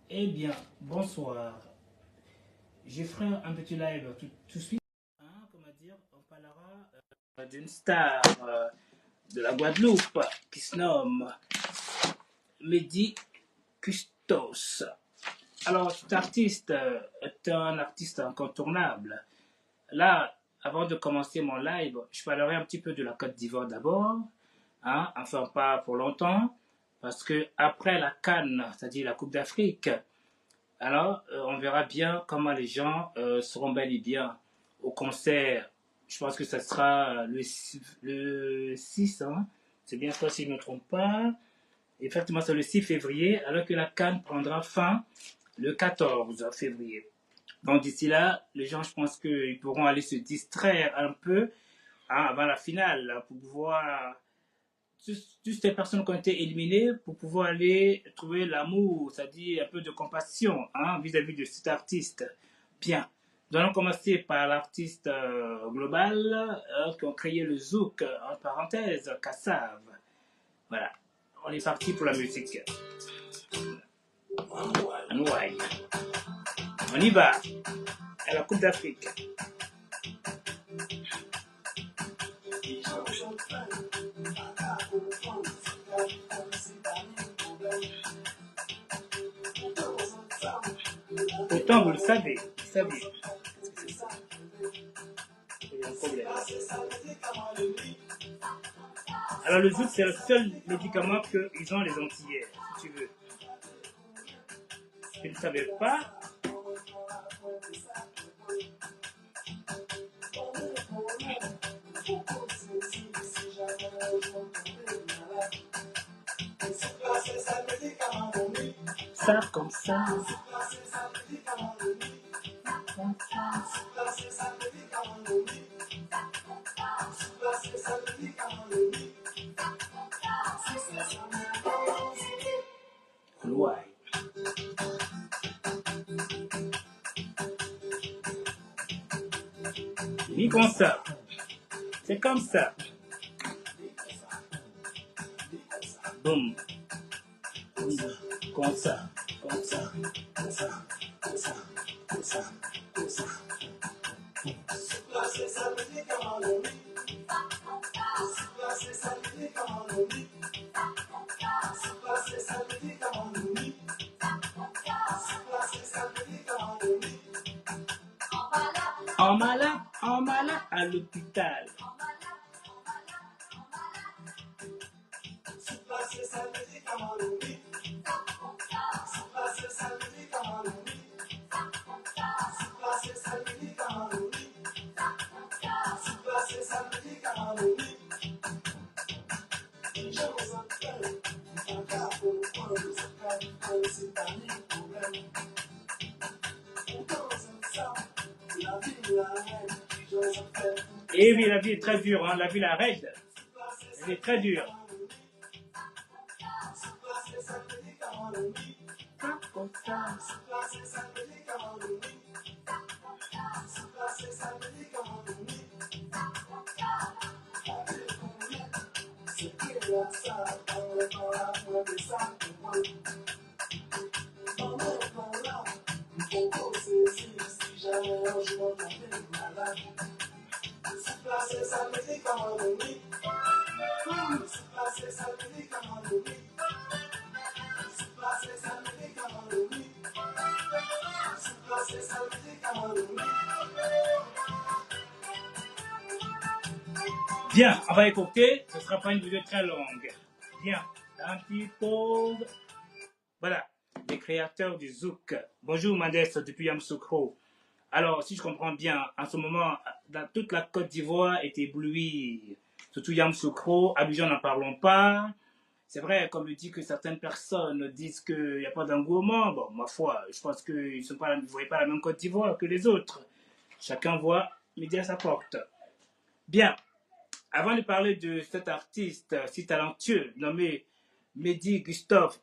Eh bien, bonsoir. Je ferai un petit live tout de suite. Comment dire, on parlera d'une star de la Guadeloupe qui se nomme Mehdi Custos. Alors, cet artiste est un artiste incontournable. Là, avant de commencer mon live, je parlerai un petit peu de la Côte d'Ivoire d'abord. Enfin, pas pour longtemps, parce que après la CAN, c'est-à-dire la Coupe d'Afrique, alors, on verra bien comment les gens seront bel et bien au concert. Je pense que ça sera le 6, hein. C'est bien ça si je ne me trompe pas. Effectivement, c'est le 6 février, alors que la CAN prendra fin le 14 février. Donc d'ici là, les gens, je pense qu'ils pourront aller se distraire un peu avant la finale pour pouvoir toutes ces personnes qui ont été éliminées pour pouvoir aller trouver l'amour, c'est-à-dire un peu de compassion vis-à-vis de cet artiste. Bien. Nous allons commencer par l'artiste global qui ont créé le zouk, en parenthèse, Kassav. Voilà. On est parti pour la musique. Anouaï. On y va. À la Coupe d'Afrique. Pourtant, vous le savez. Vous savez. Il y a un problème. Alors, le zouk, c'est le seul médicament qu'ils ont les Antillais, si tu veux. Tu ne savais pas? Ça, comme ça. Ouais. Ni comme ça. C'est comme ça. Boum. Comme ça. Comme ça. Comme ça. Comme ça. Comme ça. Comme ça. En malade à l'hôpital. Et oui, la vie est très dure, la vie la raide. Elle est très dure. Bien, on va écouter, ce ne sera pas une vidéo très longue. Bien, un petit pause. Voilà, les créateurs du Zouk. Bonjour Mendes depuis Yamoussoukro. Alors, si je comprends bien, en ce moment, toute la Côte d'Ivoire est éblouie. Surtout Yamoussoukro, Abidjan n'en parlons pas. C'est vrai, comme je dis que certaines personnes disent qu'il n'y a pas d'engouement. Bon, ma foi, je pense qu'ils ne voient pas la même Côte d'Ivoire que les autres. Chacun voit midi à sa porte. Bien, avant de parler de cet artiste si talentueux nommé Mehdi Gustos,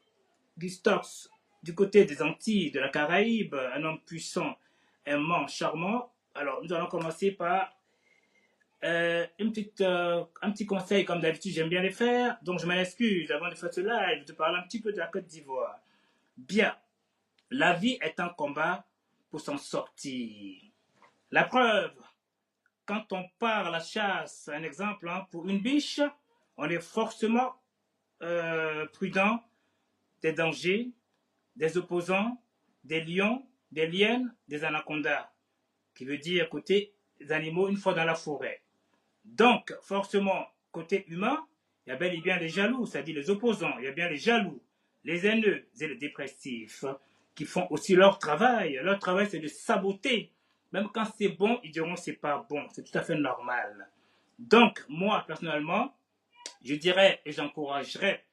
du côté des Antilles, de la Caraïbe, un homme puissant, aimant, charmant, alors nous allons commencer par un petit conseil, comme d'habitude, j'aime bien les faire, donc je m'en excuse avant de faire ce live, de parler un petit peu de la Côte d'Ivoire. Bien, la vie est un combat pour s'en sortir. La preuve, quand on part à la chasse, un exemple, hein, pour une biche, on est forcément prudent des dangers, des opposants, des lions, des hyènes, des anacondas, qui veut dire côté des animaux une fois dans la forêt. Donc, forcément, côté humain, il y a bel et bien les jaloux, c'est-à-dire les opposants, il y a bien les jaloux, les haineux et les dépressifs, qui font aussi leur travail. Leur travail, c'est de saboter. Même quand c'est bon, ils diront c'est pas bon. C'est tout à fait normal. Donc, moi, personnellement, je dirais et j'encouragerais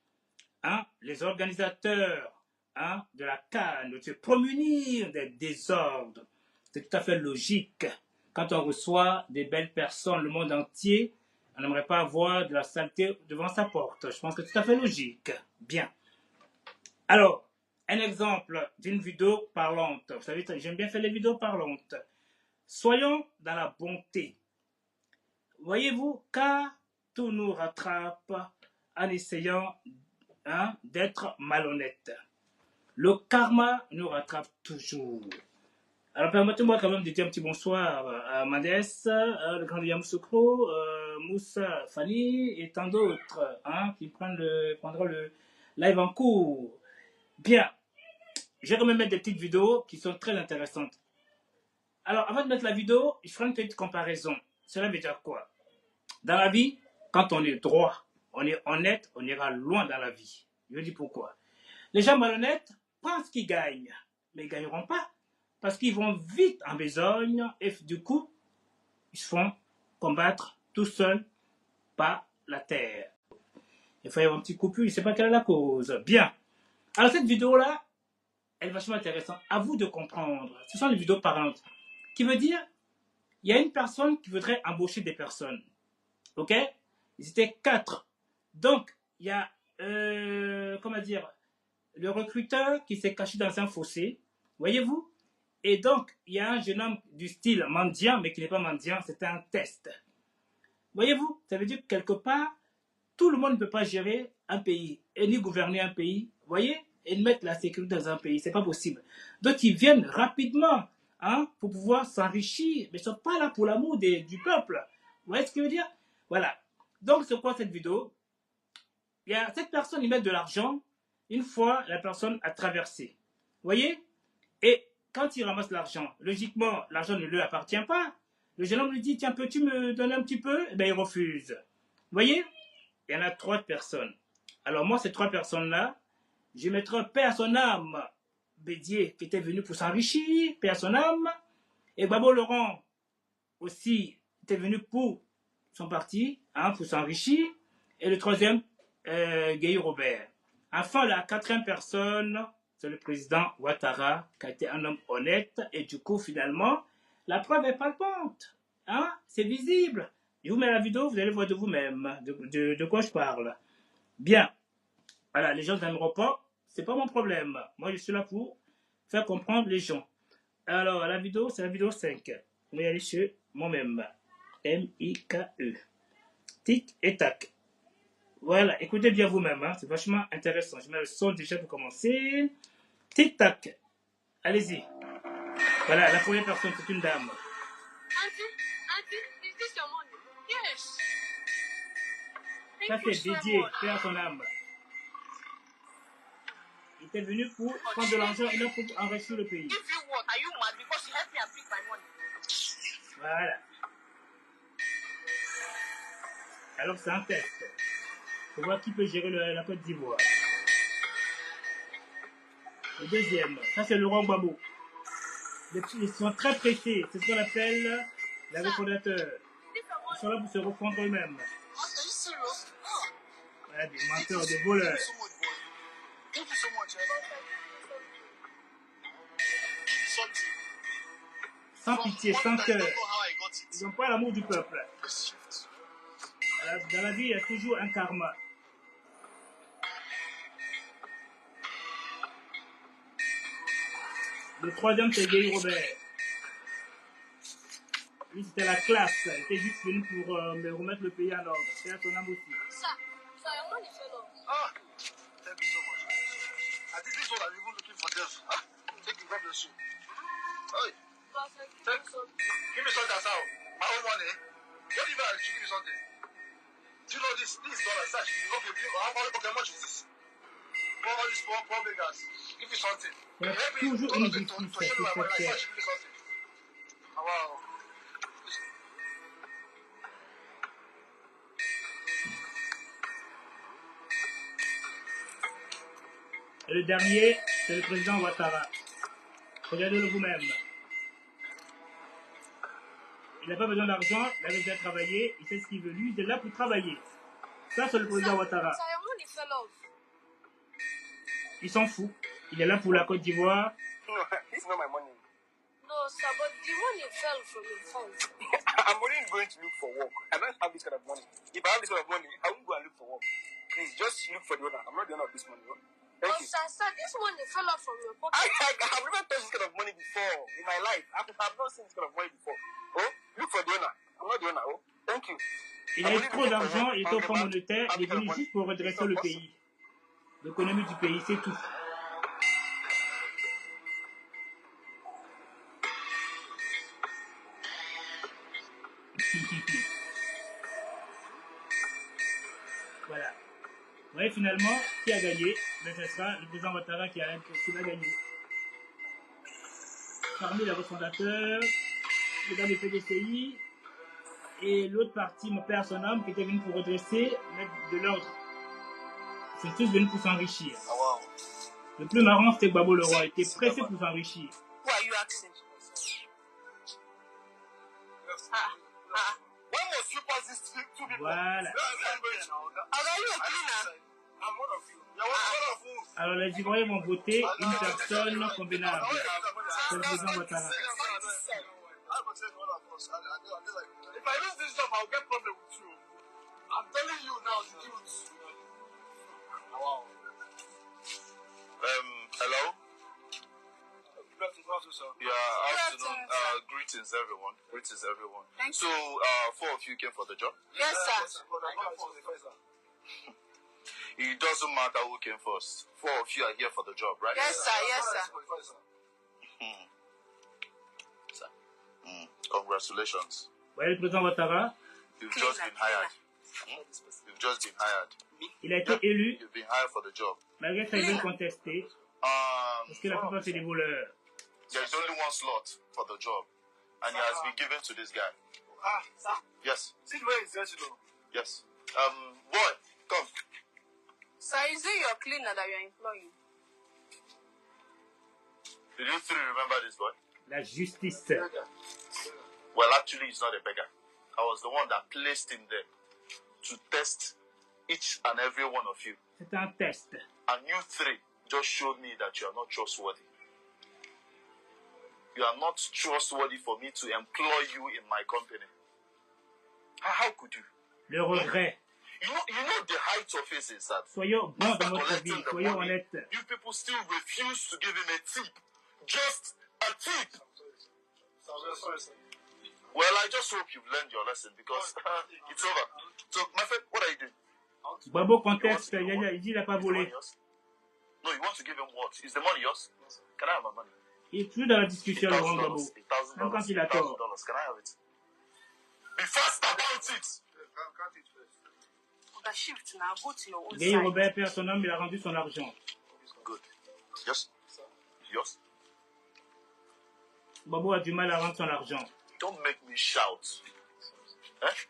hein, les organisateurs hein, de la CAN de se prémunir des désordres. C'est tout à fait logique. Quand on reçoit des belles personnes, le monde entier, on n'aimerait pas avoir de la saleté devant sa porte. Je pense que c'est tout à fait logique. Bien. Alors, un exemple d'une vidéo parlante. Vous savez, j'aime bien faire les vidéos parlantes. Soyons dans la bonté. Voyez-vous, car tout nous rattrape en essayant hein, d'être malhonnête. Le karma nous rattrape toujours. Alors permettez-moi quand même de dire un petit bonsoir à Madès, le grand Yamoussoukro, Moussa, Fanny et tant d'autres hein, qui prendront le live en cours. Bien, je vais quand même mettre des petites vidéos qui sont très intéressantes. Alors avant de mettre la vidéo, je ferai une petite comparaison. Cela veut dire quoi? Dans la vie, quand on est droit, on est honnête, on ira loin dans la vie. Je dis pourquoi. Les gens malhonnêtes pensent qu'ils gagnent, mais ils ne gagneront pas. Parce qu'ils vont vite en besogne et du coup, ils se font combattre tout seuls par la terre. Il faut y avoir un petit coupure, il ne sait pas quelle est la cause. Bien. Alors cette vidéo-là, elle est vachement intéressante. À vous de comprendre. Ce sont les vidéos parlantes. Qui veut dire, il y a une personne qui voudrait embaucher des personnes. Ok? Ils étaient 4. Donc, il y a, comment dire, le recruteur qui s'est caché dans un fossé. Voyez-vous? Et donc, il y a un jeune homme du style mendiant, mais qui n'est pas mendiant, c'est un test. Voyez-vous? Ça veut dire que quelque part, tout le monde ne peut pas gérer un pays, et ni gouverner un pays, voyez? Et mettre la sécurité dans un pays, c'est pas possible. Donc, ils viennent rapidement, hein, pour pouvoir s'enrichir, mais ils ne sont pas là pour l'amour du peuple. Vous voyez ce que je veux dire? Voilà. Donc, c'est quoi cette vidéo? Il y a cette personne, il met de l'argent, une fois la personne a traversé. Voyez? Et quand il ramasse l'argent, logiquement, l'argent ne lui appartient pas. Le jeune homme lui dit, tiens, peux-tu me donner un petit peu? Eh bien, il refuse. Vous voyez? Il y en a 3 personnes. Alors moi, ces 3 personnes-là, je mettrai paix à son âme. Bédier, qui était venu pour s'enrichir, paix à son âme. Et Babo Laurent, aussi, était venu pour son parti, hein, pour s'enrichir. Et le 3e, Guy Robert. Enfin, la 4e personne, c'est le président Ouattara, qui a été un homme honnête. Et du coup, finalement, la preuve est palpante. Hein? C'est visible. Je vous mets la vidéo, vous allez voir de vous-même de quoi je parle. Bien. Voilà, les gens n'aimeront pas. C'est pas mon problème. Moi, je suis là pour faire comprendre les gens. Alors, la vidéo, c'est la vidéo 5. Vous allez aller sur moi-même. M-I-K-E. Tic et tac. Voilà, écoutez bien vous-même, hein, c'est vachement intéressant. Je mets le son déjà pour commencer. Tic-tac. Allez-y. Voilà, la première personne, c'est une dame. Is this your money? Yes. Ça, c'est dédié, paix à son âme. Il était venu pour prendre de l'argent et non pour enrichir le pays. If you want, are you mad because you helped me and pick my money? Voilà. Alors, c'est un test. Pour voir qui peut gérer la Côte d'Ivoire. Le deuxième, ça c'est Laurent Gbagbo. Ils sont très pressés, c'est ce qu'on appelle les refondateurs. Ils sont là pour se refondre eux-mêmes. Voilà, des menteurs, des voleurs. Sans pitié, sans cœur. Ils n'ont pas l'amour du peuple. Alors, dans la vie, il y a toujours un karma. Le 3e, c'est Guy Robert. Lui, c'était la classe. Il était juste venu pour me remettre le pays en ordre. C'est à son âme aussi. Thank you so much. I think this is what I'm even looking for this. Take soup. Hey. Give me something, Asao. My own money. What if I should give you something? Do you know this dollar? Okay, how much is this? For all these poor beggars. Give me something. Il y a toujours une justice sur cette terre. Oh, wow. Et le dernier, c'est le président Ouattara. Regardez-le vous-même. Il n'a pas besoin d'argent, il avait déjà travaillé, il sait ce qu'il veut. Lui, il est là pour travailler. Ça, c'est le président Ouattara. Il s'en fout. Il est là pour la Côte d'Ivoire. No, it's not my money. No, sir, but the money fell from your phone. I'm only going to look for work. I don't have this kind of money. If I have this kind of money, I won't go and look for work. Please, just look for the owner. I'm not the owner of this money. Thank you. Sir, this money fell off from your pocket. I've never touched this kind of money before in my life. I've not seen this kind of money before. Oh, look for the owner. I'm not the owner. Oh, thank you. Il a eu trop d'argent, il est au Fonds monétaire, il est venu juste pour redresser le pays. L'économie du pays, c'est tout. Voilà. Vous voyez finalement qui a gagné? Ben, ce sera le président Ouattara qui va gagner. Parmi les refondateurs, le gars du PDCI et l'autre partie, mon père, son homme, qui était venu pour redresser, mettre de l'ordre. Ils sont tous venus pour s'enrichir. Oh, wow. Le plus marrant, c'était que Gbagbo le roi était pressé pour s'enrichir. Who are you asking? When must you pass these two people? Voilà. Are you a cleaner? I'm one of you. You're one of who? Alors les Ivoiriens vont voter une personne convenable. C'est le président Ouattara. If I lose this job, I'll get problem with you. I'm telling you now, the truth. Wow. Hello? Yeah, afternoon. Greetings, everyone. Greetings, everyone. Thank so, 4 of you came for the job? Yes, sir. It doesn't matter who came first. 4 of you are here for the job, right? Yes, sir. Yes, sir. Congratulations. Vous voyez le président Ouattara, You've just been hired. You've just been hired. il a été élu, You've been hired for the job. malgré ça, il veut le contester, parce que la plupart c'est des voleurs. There's only one slot for the job, and it has been given to this guy. Sir. Yes. Yes. Boy, come. Sir, is it your cleaner that you're employing? Did you three remember this boy? La justice. Well, actually, he's not a beggar. I was the one that placed him there to test each and every one of you. C'est un test. And you three just showed me that you are not trustworthy. You are not trustworthy for me to employ you in my company. How could you? Le regret. You know the height of it is that Soyons bons dans after notre collecting vie, the soyons money, honnêtes. you people still refuse to give him a tip. Just a tip. Well, I just hope you've learned your lesson because it's over. So, my friend, what are you doing? Gbagbo conteste, il dit qu'il n'a pas Is the money volé. yours? No, you want to give him what? Is the money yours? Can I have my money? Il est toujours dans la discussion, Laurent Gbagbo. $1,000. Même quand il a tort. Can I have it? Be fast about it. The shift now. Go to your own Guy side. Robert, père, son homme, il a rendu son argent. Good. Yes. Yours. Gbagbo a du mal à rendre son argent. Don't make me shout. Eh?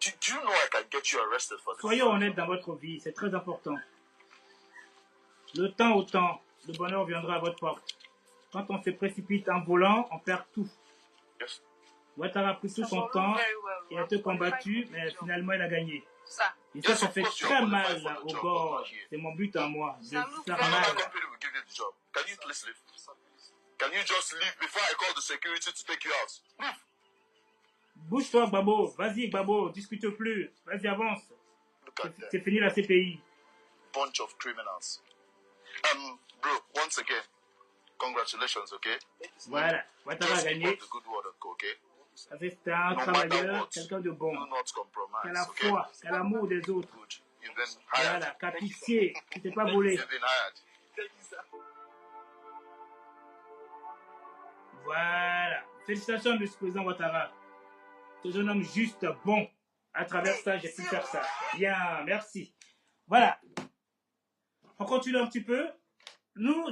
Do you know I can get you arrested for this? Soyons honnêtes dans votre vie, c'est très important. Le temps au temps, le bonheur viendra à votre porte. Quand on se précipite en volant, on perd tout. Yes. Ouattara a pris tout son temps, il a tout combattu, mais finalement il a gagné. Sir. Et ça fait très mal là, au bord. C'est mon but à moi, de faire Another mal. company will give you the job. Can you please leave? Can you just leave before I call the security to take you out? Move. Bouge-toi, Gbagbo. Vas-y, Gbagbo, discute plus. Vas-y, avance. Look at them. C'est fini la CPI. Bunch of criminals. Bro, once again, congratulations, okay? Voilà, Ouattara a Just gagné. put the good word, okay? C'est un No matter travailleur, what, quelqu'un de do bon, not qui a compromise, la okay? foi, qui a l'amour des autres. Good. You've been hired. Voilà, qui a pitié, qui ne s'est pas volé. You've been hired. Voilà. Félicitations, M. le Président Ouattara. C'est un homme juste bon. À travers ça, j'ai pu faire ça. Bien, merci. Voilà. On continue un petit peu. Nous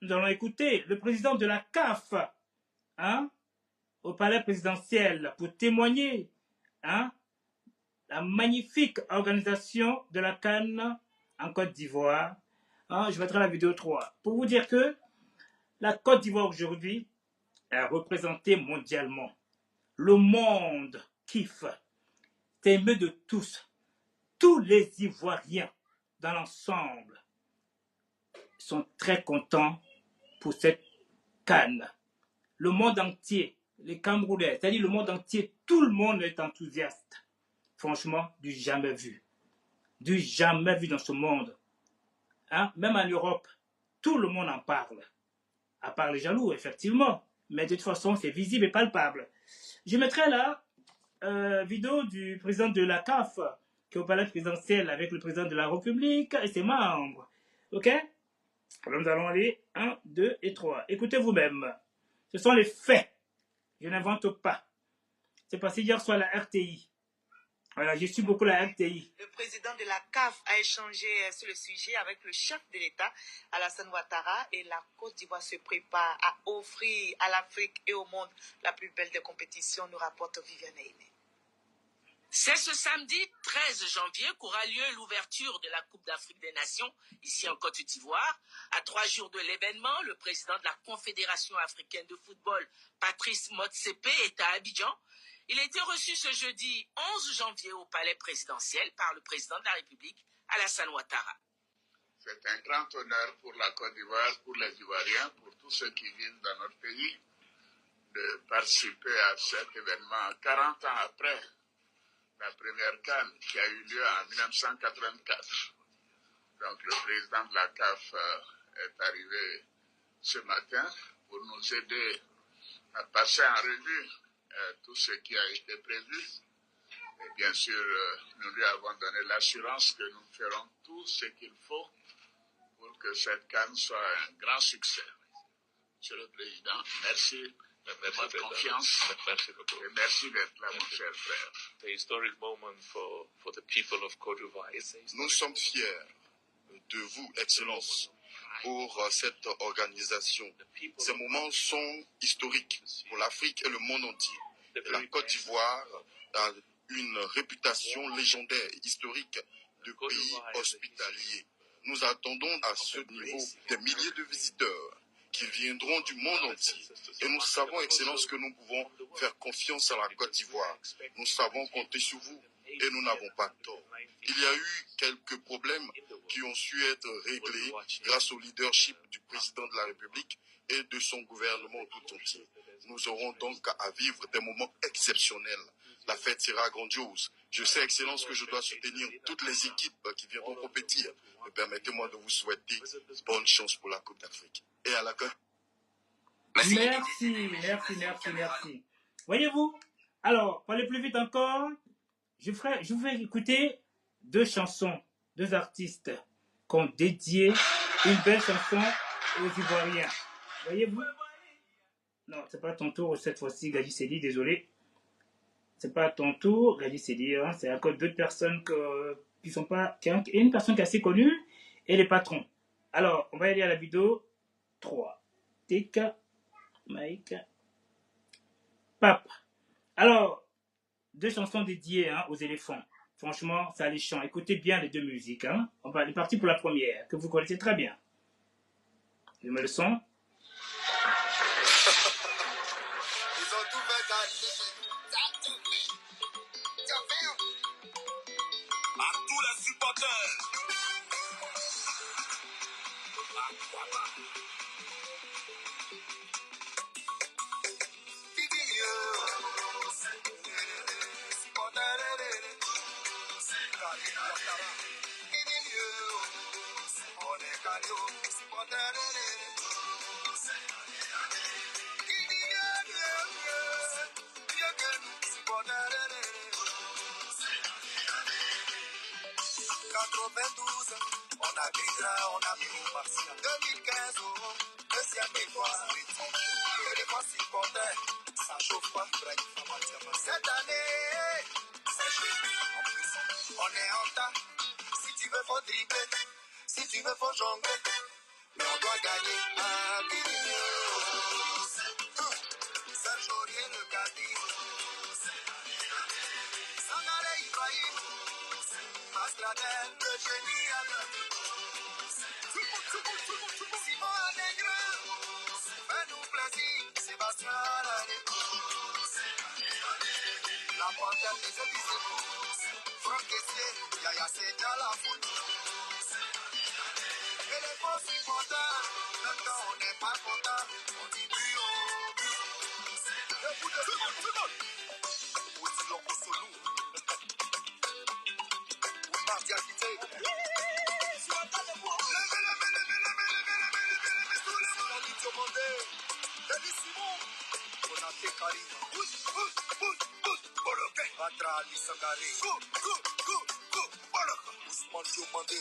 allons écouter le président de la CAF, hein, au palais présidentiel pour témoigner, hein, la magnifique organisation de la CAN en Côte d'Ivoire. Hein, je mettrai la vidéo 3 pour vous dire que la Côte d'Ivoire aujourd'hui est représentée mondialement. Le monde kiffe. C'est aimé de tous. Tous les Ivoiriens dans l'ensemble sont très contents pour cette canne. Le monde entier, les Camerounais, c'est-à-dire le monde entier, tout le monde est enthousiaste. Franchement, du jamais vu. Du jamais vu dans ce monde. Hein? Même en Europe, tout le monde en parle. À part les jaloux, effectivement. Mais de toute façon, c'est visible et palpable. Je mettrai là vidéo du président de la CAF qui est au palais présidentiel avec le président de la République et ses membres. Ok? Alors nous allons aller 1, 2 et 3. Écoutez vous-même. Ce sont les faits. Je n'invente pas. C'est passé hier soir à la RTI. Voilà, je suis beaucoup la RTI. Le président de la CAF a échangé sur le sujet avec le chef de l'État, Alassane Ouattara, et la Côte d'Ivoire se prépare à offrir à l'Afrique et au monde la plus belle des compétitions, nous rapporte Viviane Aimé. C'est ce samedi 13 janvier qu'aura lieu l'ouverture de la Coupe d'Afrique des Nations, ici en Côte d'Ivoire. À 3 jours de l'événement, le président de la Confédération africaine de football, Patrice Motsepe, est à Abidjan. Il a été reçu ce jeudi 11 janvier au palais présidentiel par le président de la République, Alassane Ouattara. C'est un grand honneur pour la Côte d'Ivoire, pour les Ivoiriens, pour tous ceux qui vivent dans notre pays, de participer à cet événement 40 ans après la première CAN qui a eu lieu en 1984. Donc le président de la CAF est arrivé ce matin pour nous aider à passer en revue tout ce qui a été prévu. Et bien sûr, nous lui avons donné l'assurance que nous ferons tout ce qu'il faut pour que cette CAN soit un grand succès. Monsieur le Président, merci de votre confiance et merci d'être là, mon cher frère. Nous sommes fiers de vous, Excellence, pour cette organisation. Ces moments sont historiques pour l'Afrique et le monde entier. La Côte d'Ivoire a une réputation légendaire, historique de pays hospitalier. Nous attendons à ce niveau des milliers de visiteurs qui viendront du monde entier. Et nous savons, Excellence, que nous pouvons faire confiance à la Côte d'Ivoire. Nous savons compter sur vous et nous n'avons pas tort. Il y a eu quelques problèmes qui ont su être réglés grâce au leadership du président de la République et de son gouvernement tout entier. Nous aurons donc à vivre des moments exceptionnels. La fête sera grandiose. Je sais, Excellence, que je dois soutenir toutes les équipes qui viendront compétir. Mais permettez-moi de vous souhaiter bonne chance pour la Coupe d'Afrique. Et à la Côte. Merci. Voyez-vous? Alors, pour aller plus vite encore, je vous fais écouter 2 chansons, 2 artistes qui ont dédié une belle chanson aux Ivoiriens. Voyez-vous? Non, c'est pas ton tour cette fois-ci, Gadji Sedi, désolé. C'est pas ton tour, Gadji Sedi, hein, c'est encore 2 personnes qui sont pas... Et une personne qui est assez connue, et les patrons. Alors, on va aller à la vidéo 3. Tic, Mike, Pape. Alors, 2 chansons dédiées aux éléphants. Franchement, c'est alléchant. Écoutez bien les 2 musiques. Hein. On va aller partir pour la première, que vous connaissez très bien. Je mets le son. chauffe pas. Cette année, c'est chez en plus. On est en tas. Si tu veux, faut dribbler. Si tu veux, faut jongler. Mais on doit gagner à Serge Aurier, le Kadir. Sangaré Ibrahim. Masladin, le génie à Simon Allègre. Fais-nous plaisir. Sébastien Allègre. La panthère des épices. Franck Kessier. Yaya Sedia la foot. Et les faux supporters. Même quand on n'est pas content. On dit but au but. Le bout de tout le monde. Aussi long qu'au solo. Ou mardi à quitter. Vatra Ali Sangare. Ousmane Diomandé.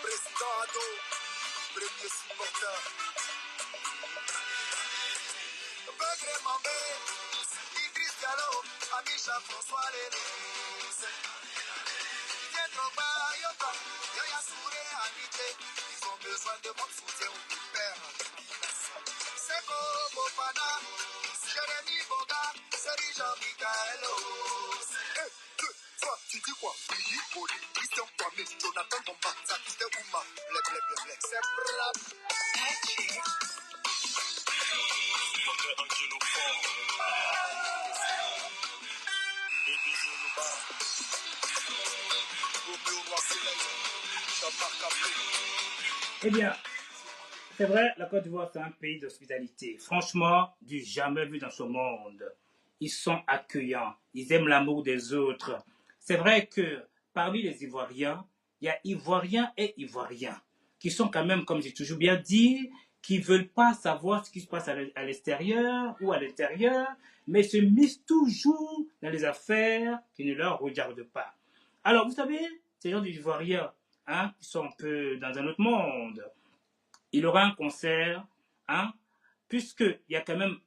Président Ado, premier supporter. Bagre Mambé, Idriss Diallo, Amisha François Léné. Didier Drogba, Yota, Yaya Souré, Amitié. Ils ont besoin de votre soutien ou de père. Seko Bofana, Jérémy Boga, Seri Jean-Michael. Toi, tu dis quoi? Billy Boli, Christian Kwame, Jonathan Tomba, Zakiste Ouma, blé, c'est brave. Eh bien, c'est vrai, la Côte d'Ivoire, c'est un pays d'hospitalité. Franchement, du jamais vu dans ce monde. Ils sont accueillants, ils aiment l'amour des autres. C'est vrai que parmi les Ivoiriens, il y a Ivoiriens et Ivoiriens qui sont quand même, comme j'ai toujours bien dit, qui ne veulent pas savoir ce qui se passe à l'extérieur ou à l'intérieur, mais se misent toujours dans les affaires qui ne leur regardent pas. Alors, vous savez, ces gens d'Ivoiriens, qui sont un peu dans un autre monde, il y aura un concert, puisqu'il y a quand même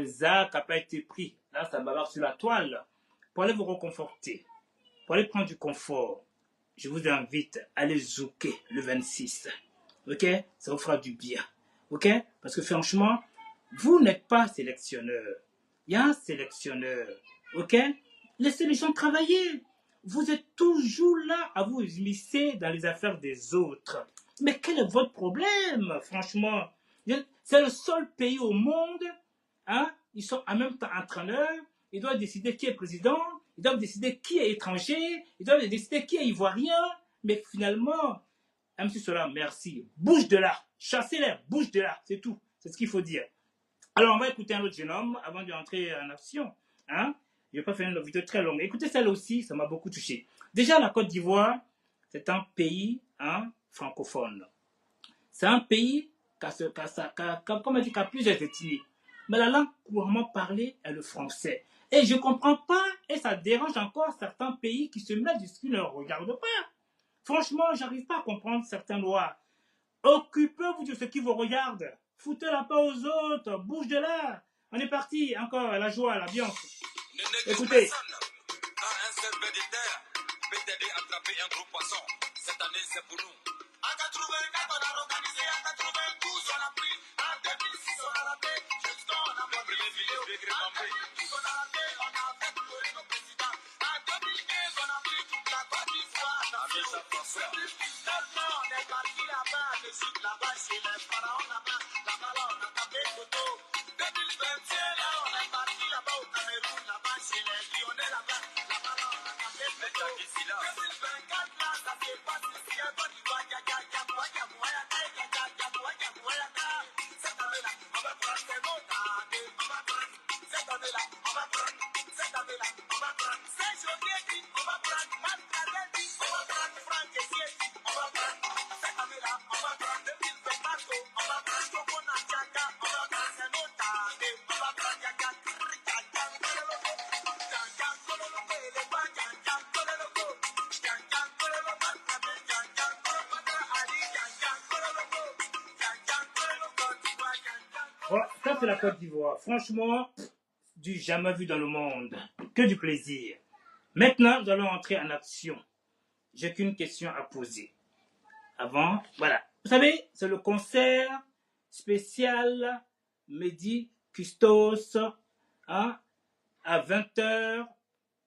Zach n'a pas été pris, là ça bavarde sur la toile, pour aller vous reconforter, pour aller prendre du confort. Je vous invite à aller zouker le 26, ok? Ça vous fera du bien, ok? Parce que franchement, vous n'êtes pas sélectionneur, il y a un sélectionneur, ok? Laissez les gens travailler. Vous êtes toujours là à vous immiscer dans les affaires des autres. Mais quel est votre problème, franchement? C'est le seul pays au monde, ils sont en même temps entraîneurs, ils doivent décider qui est président, ils doivent décider qui est étranger, ils doivent décider qui est ivoirien, mais finalement, M. Sola, merci, bouge de là, chassez-les, bouge de là, c'est tout, c'est ce qu'il faut dire. Alors, on va écouter un autre jeune homme avant d'entrer en action, Je ne vais pas faire une vidéo très longue. Écoutez celle aussi, ça m'a beaucoup touché. Déjà, la Côte d'Ivoire, c'est un pays francophone. C'est un pays qui a plusieurs ethnies. Mais la langue couramment parlée est le français. Et je ne comprends pas, et ça dérange encore certains pays qui se mettent ce qui ne leur regarde pas. Franchement, je n'arrive pas à comprendre certaines lois. Occupez-vous de ce qui vous regarde. Foutez la paix aux autres. Bouge de là. On est parti. Encore la joie, l'ambiance. Écoutez. Un seul peu de terre peut t'aider à attraper un gros poisson. Cette année, c'est pour nous. En 84, on a organisé. En 92, on a pris. En 2006, on a raté. Jusqu'à on a fait une vidéo. En 2010, on a raté. On a fait pleurer nos présidents. En 2015, on a pris toute la Côte d'Ivoire. En 2019, on est parti là-bas. Le sud, là-bas, chez les pharaons, là-bas. Là-bas, là, on a tapé photo. 2021, là, on est parti là-bas au Cameroun. Là-bas, chez les Lyonnais, là-bas. Là-bas, là, on a tapé photo. 2024, là, ça s'est passé ici. Un Côte d'Ivoire, cette année-là, on va prendre ces mots. Cette année-là, on va prendre. Cette année-là, on va prendre. C'est Jodier, on va prendre. Marc Cadet, on va prendre. Franck Kessier, on va prendre. Cette année-là, Ça, c'est la Côte d'Ivoire. Franchement, du jamais vu dans le monde. Que du plaisir. Maintenant, nous allons entrer en action. J'ai qu'une question à poser. Avant, voilà. Vous savez, c'est le concert spécial Mehdi Custos hein, à 20h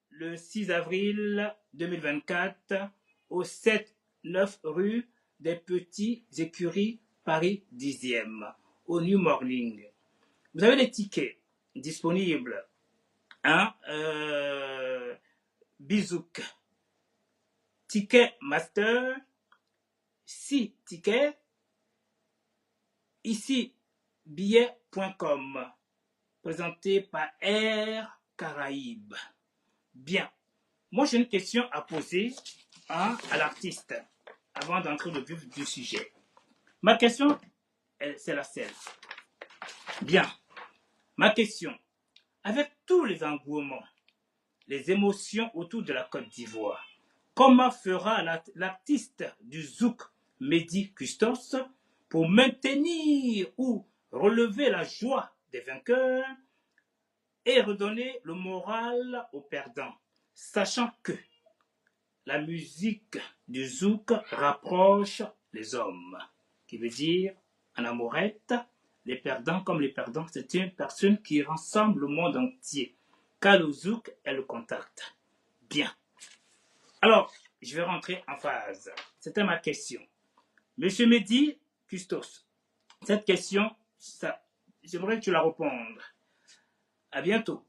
le 6 avril 2024 au 7-9 rue des Petits Écuries, Paris 10e, au New Morning. Vous avez les tickets disponibles. Hein, Bizouk. Ticket Master. 6 tickets. Ici, billet.com. Présenté par Air Caraïbes. Bien. Moi, j'ai une question à poser à l'artiste avant d'entrer dans le vif du sujet. Ma question, c'est la selle. Bien. Ma question. Avec tous les engouements, les émotions autour de la Côte d'Ivoire, comment fera l'artiste du zouk Mehdi Custos pour maintenir ou relever la joie des vainqueurs et redonner le moral aux perdants, sachant que la musique du zouk rapproche les hommes, qui veut dire en amourette, les perdants comme les perdants, c'est une personne qui rassemble le monde entier, car le zouk est le contact. Bien. Alors, je vais rentrer en phase. C'était ma question. Monsieur Mehdi Custos, cette question, j'aimerais que tu la répondes. À bientôt.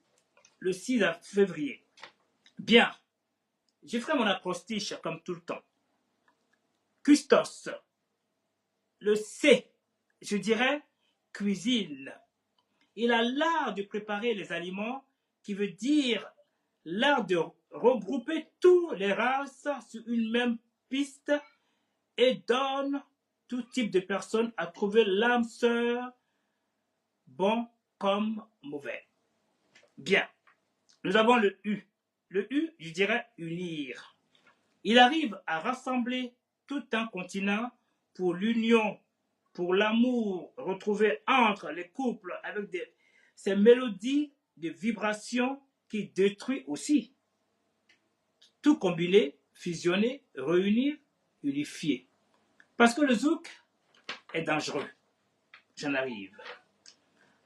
Le 6 février. Bien. Je ferai mon acrostiche comme tout le temps. Custos. Le C, je dirais cuisine. Il a l'art de préparer les aliments, qui veut dire l'art de regrouper toutes les races sur une même piste et donne tout type de personnes à trouver l'âme sœur, bon comme mauvais. Bien. Nous avons le U. Le U, je dirais unir. Il arrive à rassembler tout un continent pour l'union, pour l'amour retrouvé entre les couples avec ces mélodies de vibrations qui détruisent aussi. Tout combiné, fusionner, réunir, unifier. Parce que le zouk est dangereux. J'en arrive.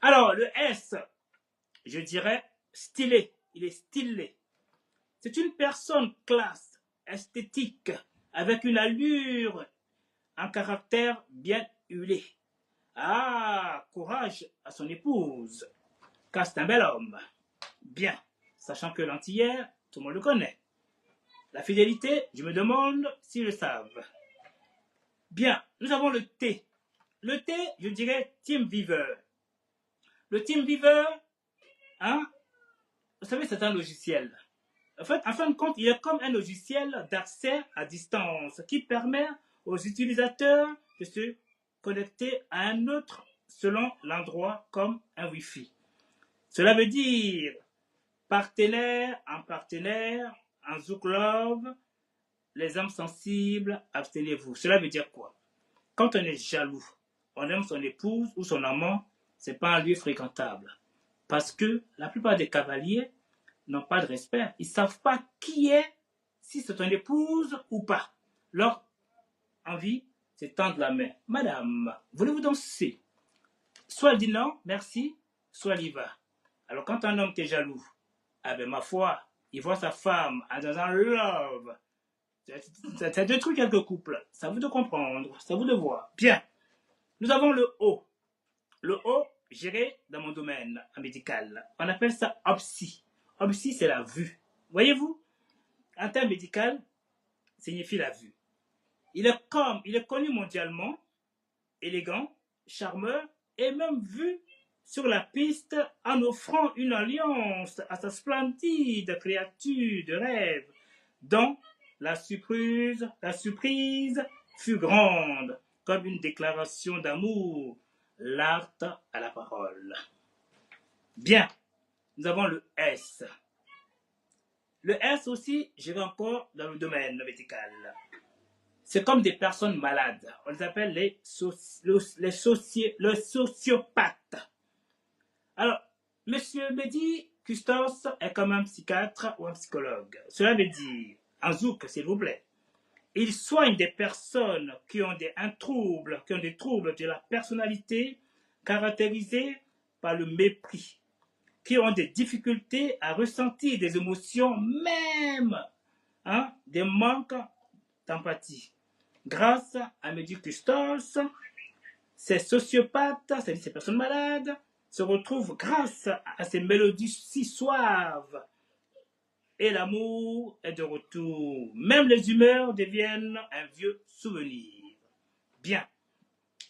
Alors, le S, je dirais stylé. Il est stylé. C'est une personne classe, esthétique, avec une allure, un caractère bien huilé. Ah, courage à son épouse, car c'est un bel homme. Bien, sachant que l'antillais, tout le monde le connaît. La fidélité, je me demande s'ils le savent. Bien, nous avons le T. Le T, je dirais Team Viewer. Le Team Viewer, hein, vous savez, c'est un logiciel. En fait, en fin de compte, il est comme un logiciel d'accès à distance qui permet aux utilisateurs de se connecter à un autre selon l'endroit comme un Wi-Fi. Cela veut dire partenaire, en Zouk Love, les âmes sensibles, abstenez-vous. Cela veut dire quoi? Quand on est jaloux, on aime son épouse ou son amant, c'est pas un lieu fréquentable. Parce que la plupart des cavaliers n'ont pas de respect. Ils ne savent pas qui est, si c'est ton épouse ou pas. Leur envie, c'est tendre la main. Madame, voulez-vous danser? Soit elle dit non, merci, soit elle y va. Alors quand un homme est jaloux, ah ben ma foi, il voit sa femme dans un love. Ça détruit quelques couples. C'est à vous de comprendre, c'est à vous de voir. Bien. Nous avons le O. Le O, géré dans mon domaine médical. On appelle ça OPSI. OPSI, c'est la vue. Voyez-vous, un terme médical signifie la vue. Il est connu mondialement, élégant, charmeur, et même vu sur la piste en offrant une alliance à sa splendide créature de rêve, dont la surprise fut grande, comme une déclaration d'amour, l'art à la parole. Bien, nous avons le S. Le S aussi, je vais encore dans le domaine médical. C'est comme des personnes malades. On les appelle les sociopathes. Alors, Monsieur Mehdi Custos est comme un psychiatre ou un psychologue. Cela veut dire, un zouk, s'il vous plaît. Il soigne des personnes qui ont des troubles de la personnalité caractérisés par le mépris, qui ont des difficultés à ressentir des émotions, même des manques d'empathie. Grâce à Mehdi Custos, ces sociopathes, c'est-à-dire ces personnes malades, se retrouvent grâce à ces mélodies si suaves. Et l'amour est de retour. Même les humeurs deviennent un vieux souvenir. Bien.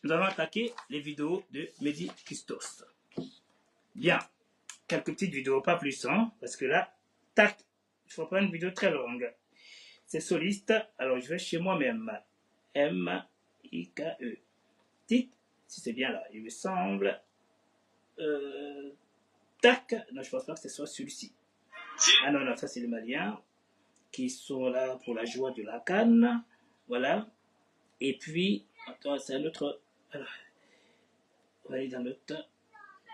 Nous allons attaquer les vidéos de Mehdi Custos. Bien. Quelques petites vidéos, pas plus, parce que là, tac, il faut pas une vidéo très longue. C'est soliste, alors je vais chez moi-même. M-I-K-E. Tic, si c'est bien là, il me semble. Tac, non, je pense pas que ce soit celui-ci. Ah non, ça c'est les Maliens qui sont là pour la joie de la Cannes. Voilà. Et puis, attends, c'est un autre. Alors, on va aller dans l'autre.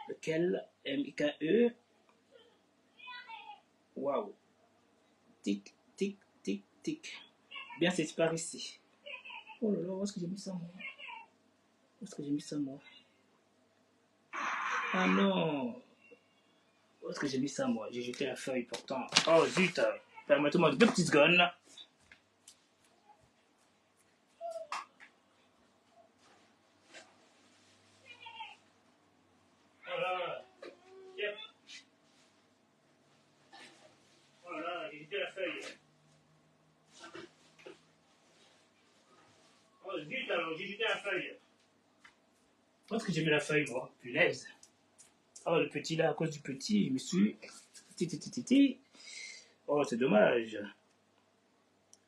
Lequel? M-I-K-E. Waouh. Tic, tic, tic, tic. Bien, c'est par ici. Oh là là, où est-ce que j'ai mis ça, moi? Où est-ce que j'ai mis ça, moi? Ah non. Où est-ce que j'ai mis ça, moi? J'ai jeté la feuille pourtant. Oh zut! Permettez-moi 2 petites secondes. Voilà. Yep. Voilà, j'ai jeté la feuille. Oh zut, alors j'ai jeté la feuille. Où est-ce que j'ai mis la feuille, moi? Punaise. Oh, le petit là, à cause du petit, il me suit. Oh, c'est dommage.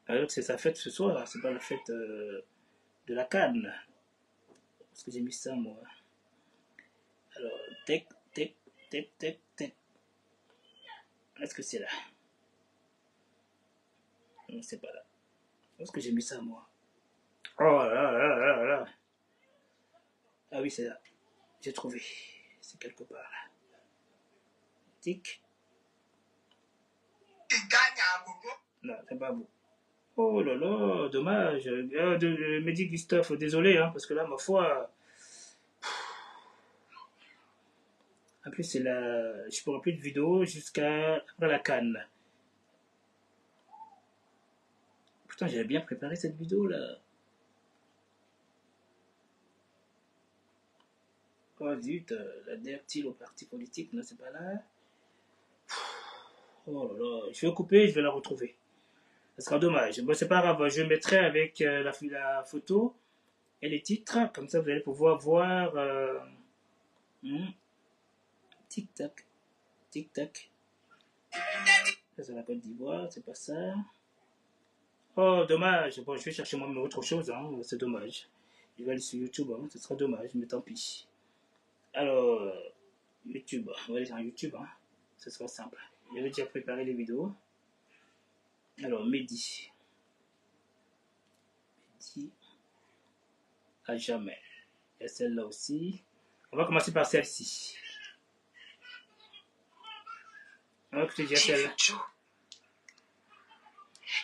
Alors que c'est sa fête ce soir, c'est pas la fête de la Cannes. Est-ce que j'ai mis ça, moi? Alors, tec. Est-ce que c'est là? Non, c'est pas là. Où est-ce que j'ai mis ça, moi? Oh là. Ah oui, c'est là. J'ai trouvé. C'est quelque part là. Tic. Non, c'est pas beau. Oh là là, dommage. Mehdi Christophe, désolé, parce que là, ma foi. En plus, c'est la. Je pourrai plus de vidéos jusqu'à après la Cannes. Putain, j'avais bien préparé cette vidéo là. Oh zut, l'adhère-t-il au parti politique? Non, c'est pas là. Oh là là, je vais couper, je vais la retrouver. Ça sera dommage. Bon, c'est pas grave, je mettrai avec la photo et les titres, comme ça vous allez pouvoir voir. Tic-tac, tic-tac. Ça, c'est la Côte d'Ivoire, c'est pas ça. Oh, dommage. Bon, je vais chercher moi autre chose, c'est dommage. Je vais aller sur YouTube, ce sera dommage, mais tant pis. Alors, YouTube, on va aller sur YouTube, ce sera simple. J'avais déjà préparé les vidéos. Alors, Mehdi à jamais. Et celle-là aussi. On va commencer par celle-ci. On va écouter déjà celle-là.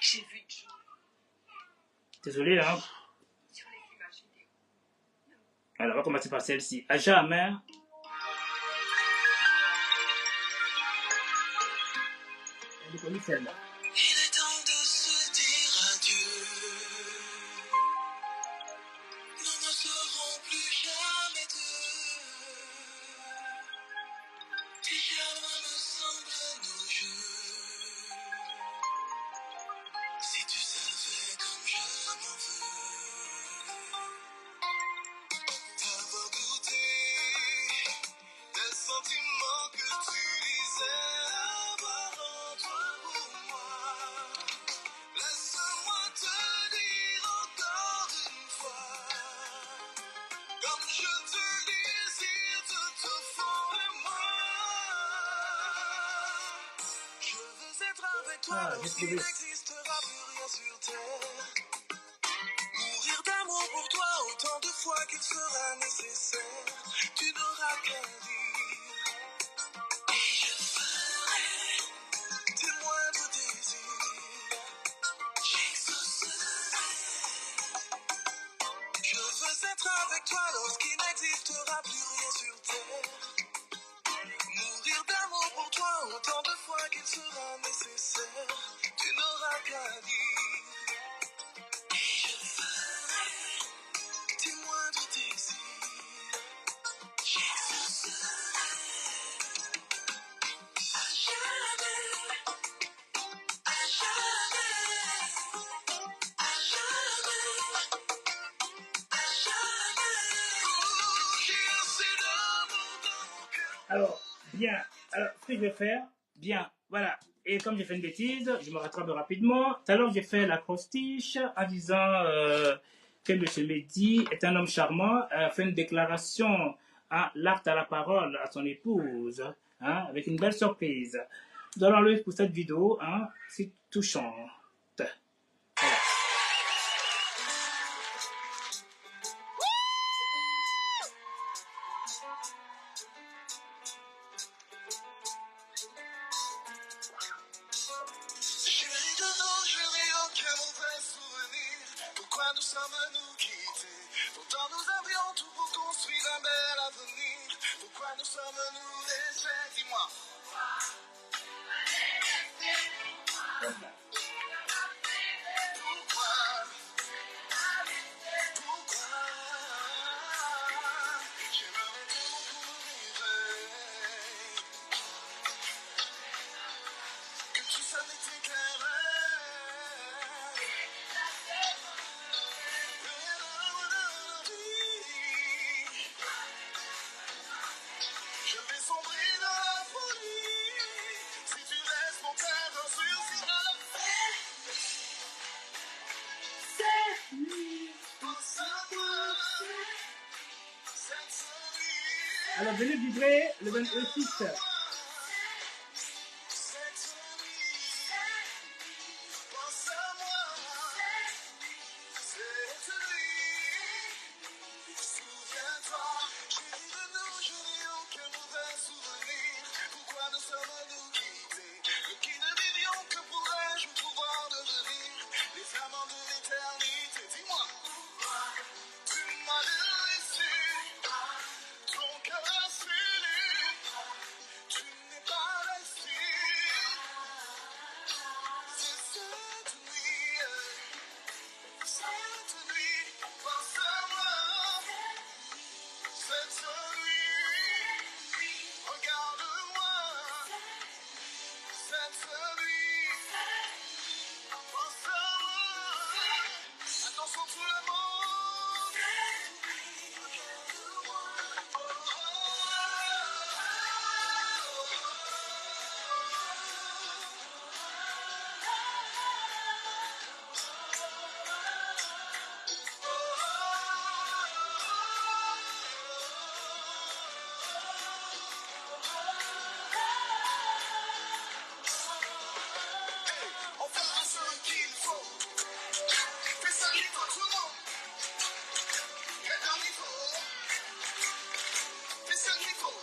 J'ai vu Joe. Désolé, Sur les images vidéo. Alors, on va commencer par celle-ci. À jamais. Elle est connue celle-là. Il est temps de se dire adieu. Nous ne serons plus jamais deux. Déjà loin me semblent nos jeux. Si tu savais comme je m'en veux. Avoir douté des sentiments que tu disais avoir en toi pour moi. Laisse-moi te dire encore une fois, comme je te désire tout au fond de moi. Je veux être avec toi lorsqu'il n'existera plus rien sur terre. Mourir d'amour pour toi autant de fois qu'il sera nécessaire. Tu n'auras qu'à dire avec toi lorsqu'il n'existera plus rien sur terre. Mourir d'amour pour toi autant de fois qu'il sera nécessaire. Tu n'auras qu'à dire. Et je ferai tes moindres désirs. J'exaucerai à jamais, à jamais, à jamais, à jamais. J'ai assez d'amour dans mon cœur. Alors, bien. Alors, ce que je vais faire, bien, voilà. Et comme j'ai fait une bêtise, je me rattrape rapidement. Tout à l'heure, j'ai fait l'acrostiche en disant que M. Mehdi est un homme charmant, a fait une déclaration, hein, l'acte à la parole à son épouse, hein, avec une belle surprise. Donnons-le pour cette vidéo, hein, c'est touchant. Voilà. Chérie de nos jurés, aucun mauvais souvenir. Pourquoi nous sommes-nous quittés? Pourtant nous avions tout pour construire un bel avenir. Pourquoi nous sommes-nous laissés? Dis-moi. Pourquoi? Pourquoi? J'aimerais beaucoup vivre. Que tout ça n'était qu'un rêve. Je vais sombrer dans la folie. Si tu laisses mon cœur en sursis à la fin. Pense à moi. Cette nuit. Alors, venez vibrer le 26. Cette nuit. Pense à moi. Cette nuit. Souviens-toi. Chérie de nous, je n'ai aucun mauvais souvenir. Pourquoi nous sommes-nous quittés? Nous qui ne vivions que pour un jour pouvoir devenir les amants de l'éternité. Dis-moi. Tu m'as laissé ton cœur scellé. Tu n'es pas resté. C'est cette nuit, pense à moi. Cette nuit, regarde-moi. Cette nuit, pense à moi. Attention tout le monde. On fera ce qu'il faut. Fais ça vite tout le monde. Fais comme il faut. Fais ça qu'il faut.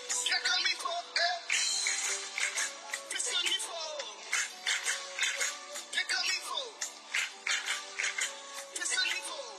Fais comme il faut. Fais ça qu'il faut. Fais comme il faut. Fais ça qu'il faut.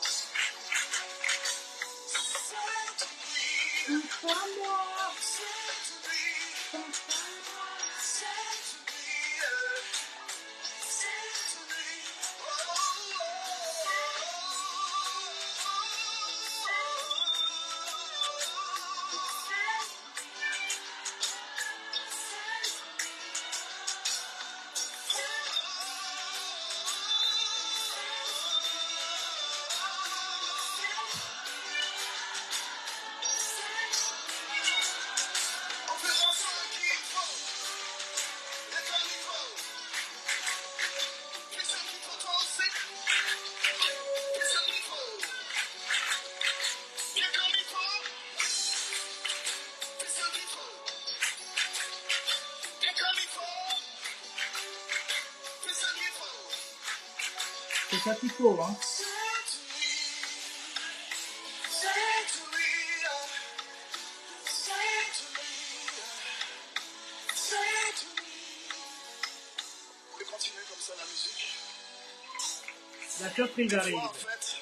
On fera ce qu'il faut. Fais comme il faut. Fais ce qu'il faut toi aussi. Fais ce qu'il faut. Fais comme il faut. Fais ce qu'il faut. Fais comme il faut. Fais ce qu'il faut. C'est ça qu'il faut, hein. Vous voulez continuer comme ça la musique? La surprise arrive. En fait,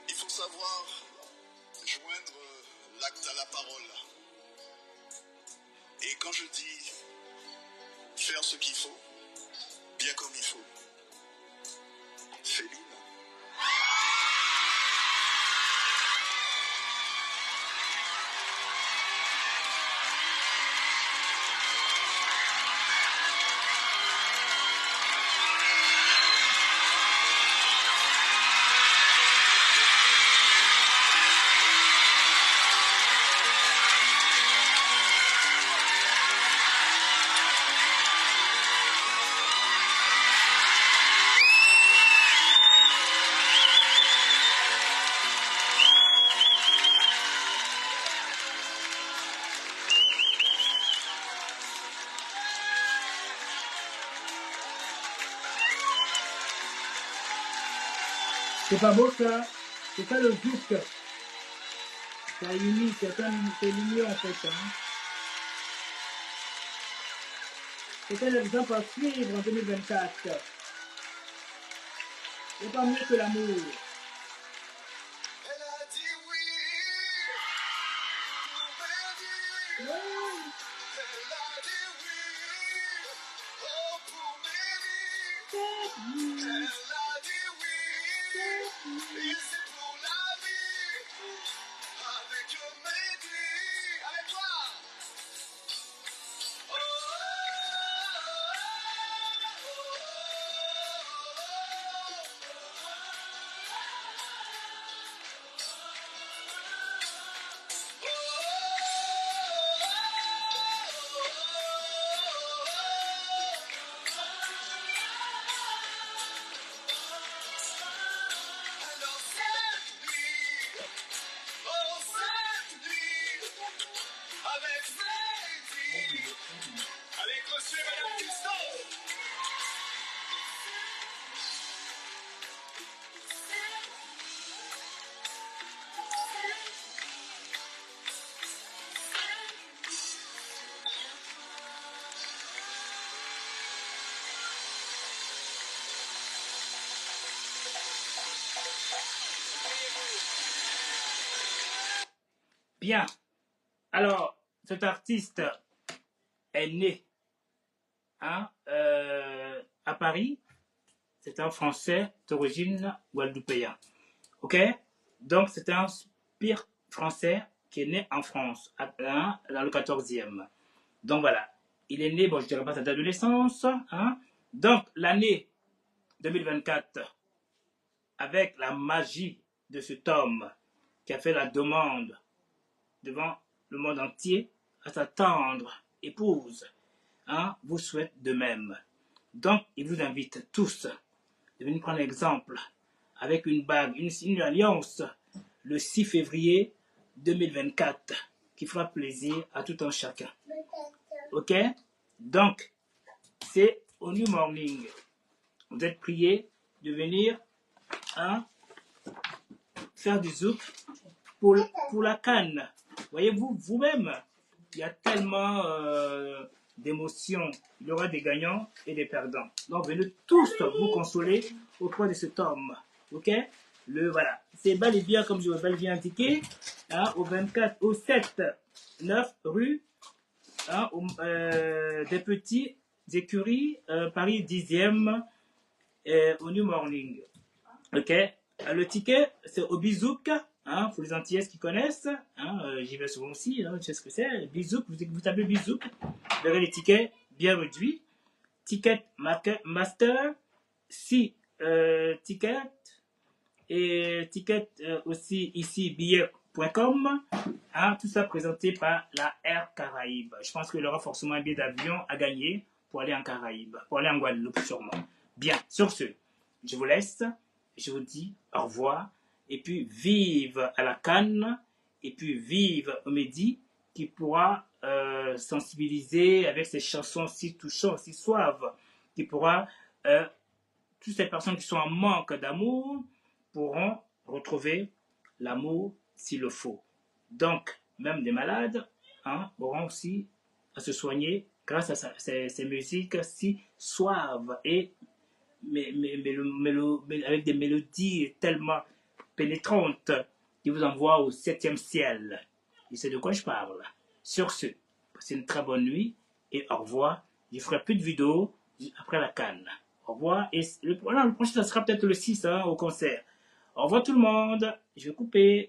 il parole. Et quand je dis faire ce qu'il faut, bien comme il faut, c'est libre. C'est pas beau ça? C'est ça le zouk. Ça unit, c'est l'union en fait. Hein. C'est un exemple à suivre en 2024. C'est pas mieux que l'amour. Elle a dit oui, pour m'aider. Elle a dit oui, oh pour m'aider. Elle a dit oui, et c'est pour la vie. Avec Mehdi, avec toi. Oh, alors cette nuit, oh cette nuit, avec Mehdi, avec monsieur et madame Christophe. Bien. Alors, cet artiste est né hein, à Paris. C'est un Français d'origine guadeloupéenne. Ok? Donc, c'est un pire Français qui est né en France, dans le 14e. Donc, voilà. Il est né, bon, je ne dirais pas sa date de naissance. Hein? Donc, l'année 2024, avec la magie de cet homme qui a fait la demande devant le monde entier à sa tendre épouse, hein, vous souhaite de même. Donc, il vous invite tous de venir prendre l'exemple avec une bague, une alliance, le 6 février 2024, qui fera plaisir à tout un chacun. Ok? Donc, c'est au New Morning. Vous êtes priés de venir hein, faire du zouk pour la canne. Voyez-vous, vous-même, il y a tellement d'émotions. Il y aura des gagnants et des perdants. Donc, venez tous vous consoler auprès de cet homme. Ok? Voilà. C'est bel et bien, comme je vous l'ai bien indiqué, hein, au 7-9 rue hein, des Petits Écuries, Paris 10e, au New Morning. Ok? Le ticket, c'est au Bizouk. Hein, pour les Antillaises qui connaissent, hein, j'y vais souvent aussi, hein, je sais ce que c'est. Bizouk, vous tapez Bizouk, vous verrez les tickets bien réduits. Ticket Master, 6 tickets, et ticket aussi ici billet.com, hein, tout ça présenté par la Air Caraïbes. Je pense qu'il y aura forcément un billet d'avion à gagner pour aller en Caraïbes, pour aller en Guadeloupe sûrement. Bien, sur ce, je vous laisse, je vous dis au revoir. Et puis vive à la canne, et puis vive au Mehdi, qui pourra sensibiliser avec ses chansons si touchantes, si suaves, qui pourra, toutes ces personnes qui sont en manque d'amour, pourront retrouver l'amour s'il le faut. Donc, même des malades hein, auront aussi à se soigner grâce à ces musiques si suaves et avec des mélodies tellement pénétrante qui vous envoie au 7e ciel. je sais de quoi je parle. Sur ce, passez une très bonne nuit et au revoir. Je ferai plus de vidéos après la CAN. Au revoir. Et le prochain, ça sera peut-être le 6 au concert. Au revoir tout le monde. Je vais couper.